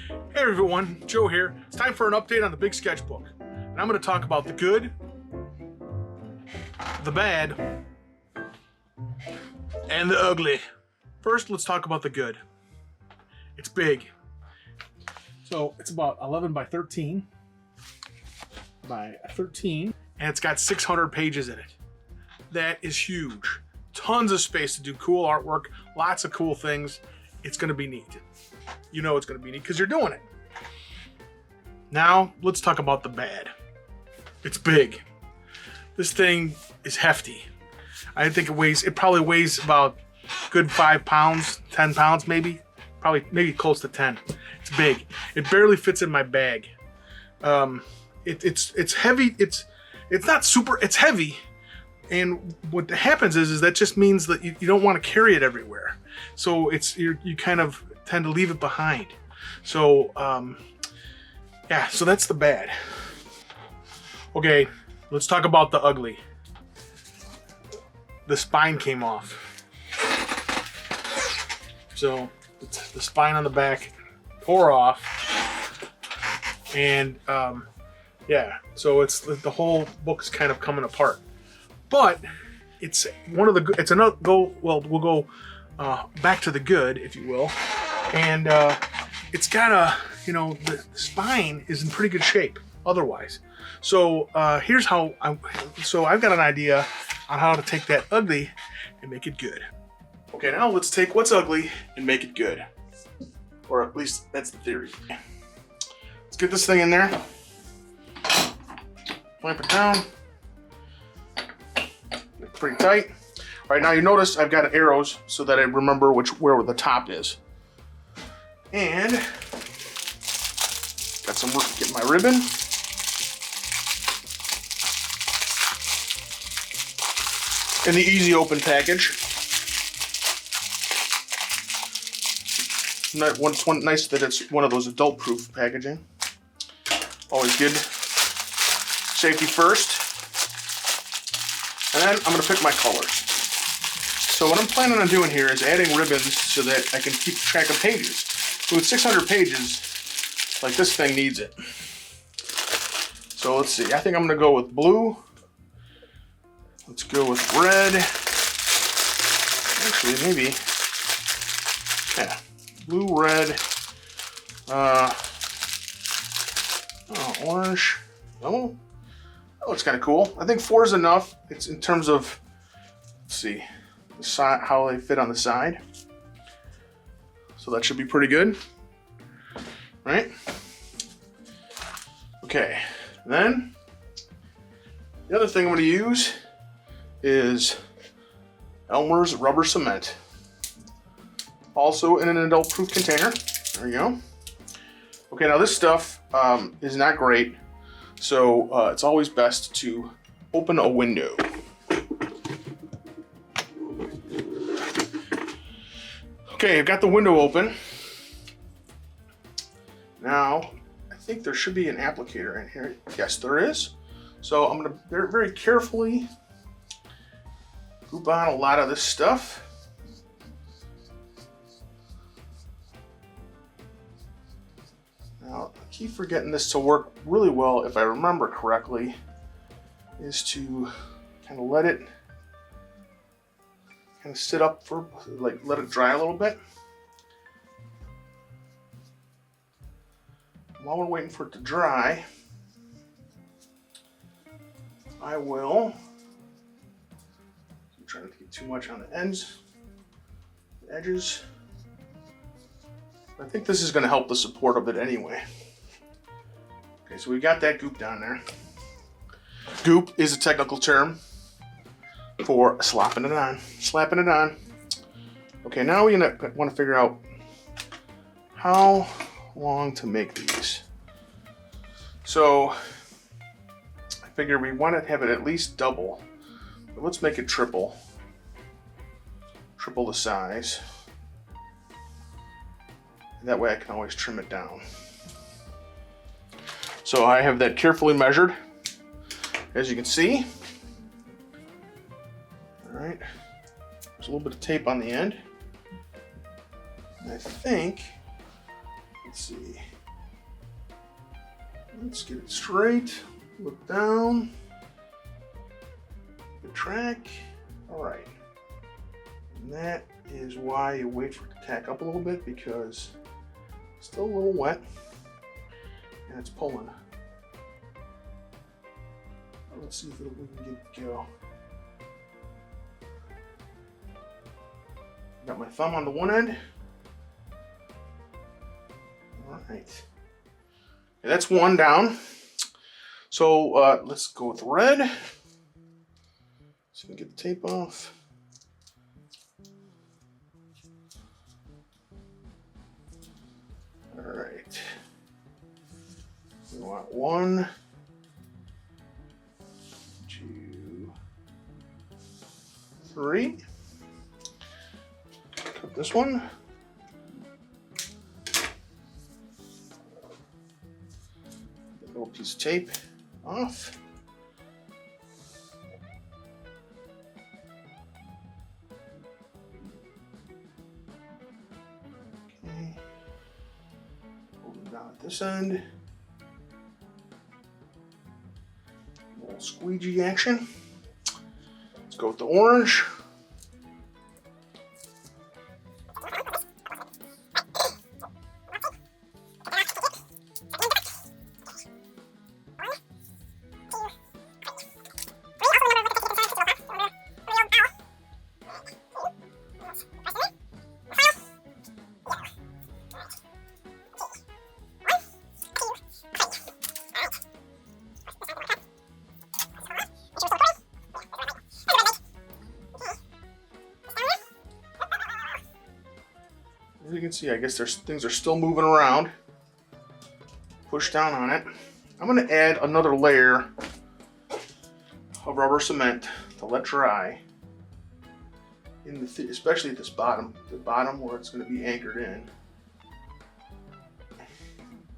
Hey everyone, Joe here. It's time for an update on the big sketchbook. And I'm going to talk about the good, the bad, and the ugly. First, let's talk about the good. It's big. So it's about 11 by 13 by 13, and it's got 600 pages in it. That is huge. Tons of space to do cool artwork, lots of cool things. It's going to be neat. You know it's going to be neat because you're doing it. Now, let's talk about the bad. It's big. This thing is hefty. I think it probably weighs about a good 5 pounds, 10 pounds maybe. Maybe close to 10. It's big. It barely fits in my bag. It's heavy. It's not super, it's heavy. And what happens is that just means that you don't want to carry it everywhere. So you kind of tend to leave it behind. So yeah, so that's the bad. Okay, let's talk about the ugly. The spine came off. So the spine on the back tore off. And yeah, so the whole book's kind of coming apart. But we'll go back to the good, if you will. And it's got the spine is in pretty good shape otherwise. So here's how I've got an idea on how to take that ugly and make it good. Okay, now let's take what's ugly and make it good. Or at least that's the theory. Let's get this thing in there. Clamp it down. Pretty tight. All right, now you notice I've got arrows so that I remember where the top is. And got some work to get my ribbon. In the easy open package. It's nice that it's one of those adult proof packaging. Always good. Safety first. And then I'm going to pick my colors. So what I'm planning on doing here is adding ribbons so that I can keep track of pages. So with 600 pages, like this thing needs it. So let's see, I think I'm going to go with blue. Let's go with red. Actually, maybe, yeah, blue, red, orange, no. Oh, it's kind of cool. I think 4 is enough. It's in terms of, let's see, the side, how they fit on the side. So that should be pretty good, right? Okay, then the other thing I'm going to use is Elmer's rubber cement. Also in an adult-proof container. There we go. Okay, now this stuff is not great. So it's always best to open a window. Okay, I've got the window open. Now, I think there should be an applicator in here. Yes, there is. So I'm going to very, very carefully group on a lot of this stuff. Now, the key for getting this to work really well, if I remember correctly, is to kind of let it kind of sit up for, like, let it dry a little bit. While we're waiting for it to dry, I will, I'm trying not to get too much on the ends, the edges. I think this is going to help the support of it anyway. Okay, so we got that goop down there. Goop is a technical term for slapping it on. Slapping it on. Okay, now we want to figure out how long to make these. So I figure we want to have it at least double. But let's make it triple. Triple the size. That way I can always trim it down. So I have that carefully measured, as you can see. All right, there's a little bit of tape on the end. And I think, let's see, Let's get it straight. Look down. Good track. All right. And that is why you wait for it to tack up a little bit, because it's still a little wet and it's pulling. Let's see if we can get it to go. Got my thumb on the one end. All right. And that's one down. So let's go with red. So we can get the tape off. All right. We want 1, 2, 3. Cut this one. Little piece of tape off. Okay. Hold it down at this end. A little squeegee action. Let's go with the orange. As you can see, I guess things are still moving around. Push down on it. I'm going to add another layer of rubber cement to let dry, especially at this bottom, the bottom where it's going to be anchored in,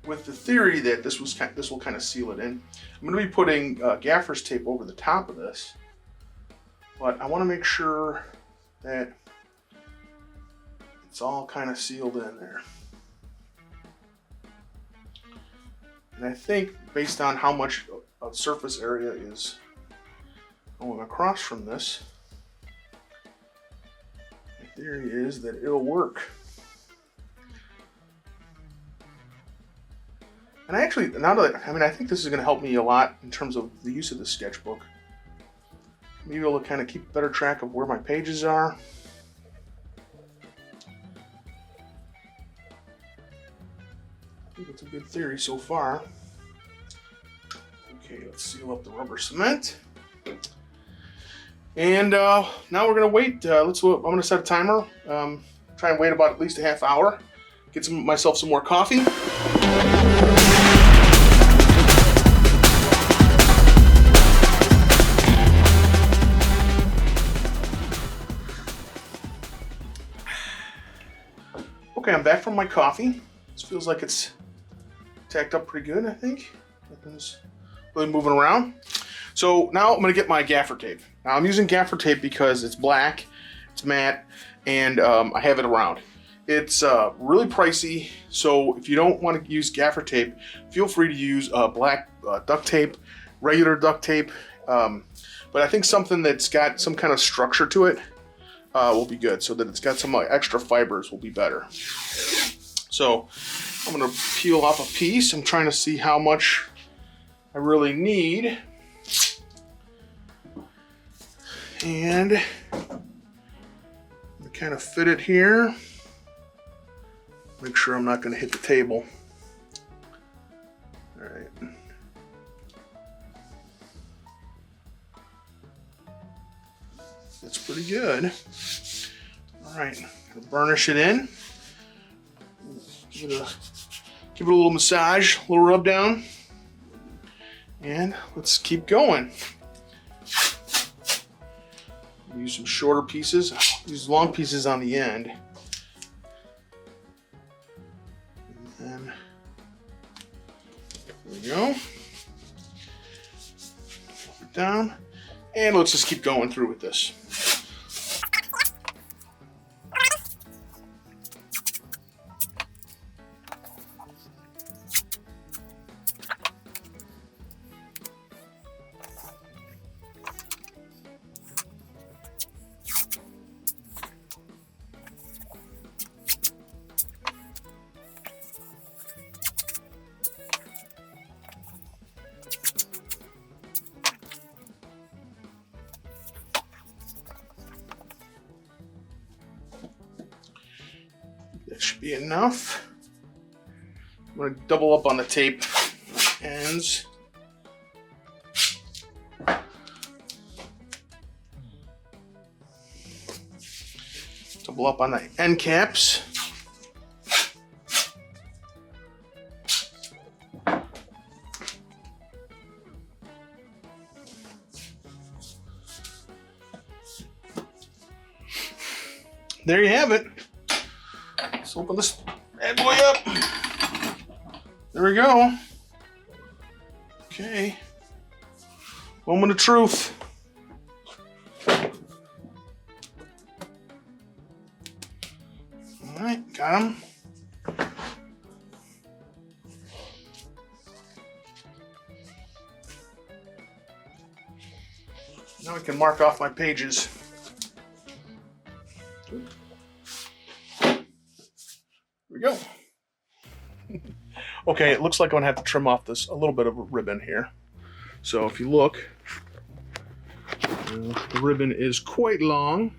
with the theory that this will kind of seal it in. I'm going to be putting gaffer's tape over the top of this, but I want to make sure that it's all kind of sealed in there. And I think based on how much of surface area is going across from this, the theory is that it'll work. And I actually, I think this is going to help me a lot in terms of the use of the sketchbook. Maybe able to kind of keep better track of where my pages are. I think it's a good theory so far. Okay, let's seal up the rubber cement. And now we're gonna wait. I'm gonna set a timer. Try and wait about at least a half hour. Get myself some more coffee. Okay, I'm back from my coffee. This feels like it's tacked up pretty good, I think. Nothing's really moving around. So now I'm gonna get my gaffer tape. Now I'm using gaffer tape because it's black, it's matte, and I have it around. It's really pricey, so if you don't want to use gaffer tape, feel free to use black duct tape, regular duct tape, but I think something that's got some kind of structure to it will be good, so that it's got some extra fibers will be better. So I'm gonna peel off a piece. I'm trying to see how much I really need. And I'm gonna kind of fit it here. Make sure I'm not gonna hit the table. All right. That's pretty good. All right, gonna burnish it in. Give it a little massage, a little rub down, and let's keep going. Use some shorter pieces, use long pieces on the end. And then, there we go. Flip it down, and let's just keep going through with this. be enough. I'm going to double up on the tape ends. Double up on the end caps. There you have it. Let's open this bad boy up. There we go. Okay. Moment of truth. All right, got him. Now I can mark off my pages. There we go. Okay, it looks like I'm gonna have to trim off this a little bit of a ribbon here. So if you look, the ribbon is quite long,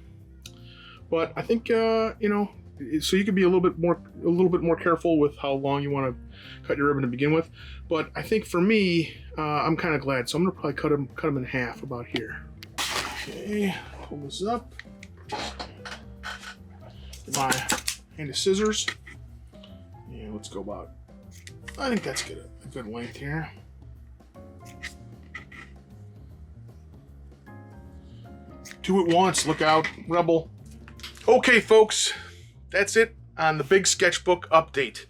but I think you know, so you can be a little bit more careful with how long you want to cut your ribbon to begin with. But I think for me, I'm kind of glad, so I'm gonna probably cut them in half about here. Okay, pull this up. Get my hand of scissors. Yeah, let's go about. I think that's good. A good length here. Do it once. Look out, Rebel. Okay, folks, that's it on the big sketchbook update.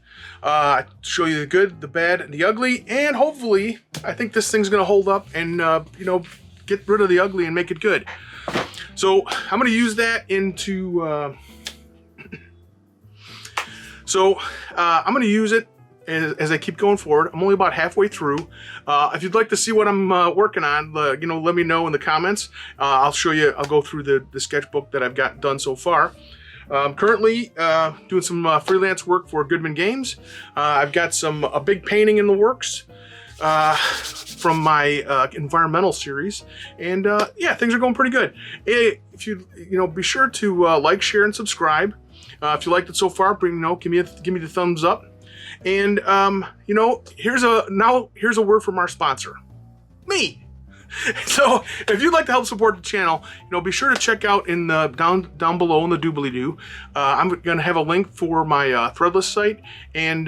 Show you the good, the bad, and the ugly, and hopefully, I think this thing's gonna hold up and you know, get rid of the ugly and make it good. So I'm gonna use that into. I'm gonna use it as I keep going forward. I'm only about halfway through. If you'd like to see what I'm working on, you know, let me know in the comments. I'll show you. I'll go through the sketchbook that I've got done so far. I'm currently doing some freelance work for Goodman Games. I've got a big painting in the works from my environmental series, and yeah, things are going pretty good. If you know, be sure to like, share, and subscribe. If you liked it so far, give me the thumbs up. And you know, here's a word from our sponsor, me. So if you'd like to help support the channel, you know, be sure to check out in the down below in the doobly-doo. I'm gonna have a link for my Threadless site and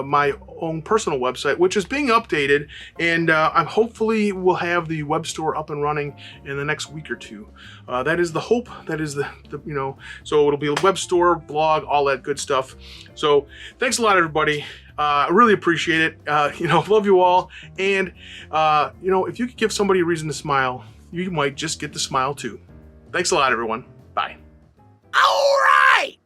my own personal website, which is being updated, and I'm hopefully will have the web store up and running in the next week or two. That is the hope. That is the you know, so it'll be a web store, blog, all that good stuff. So thanks a lot, everybody. I really appreciate it. You know, love you all, and you know, if you could give somebody a reason to smile, you might just get the smile too. Thanks a lot, everyone. Bye. All right.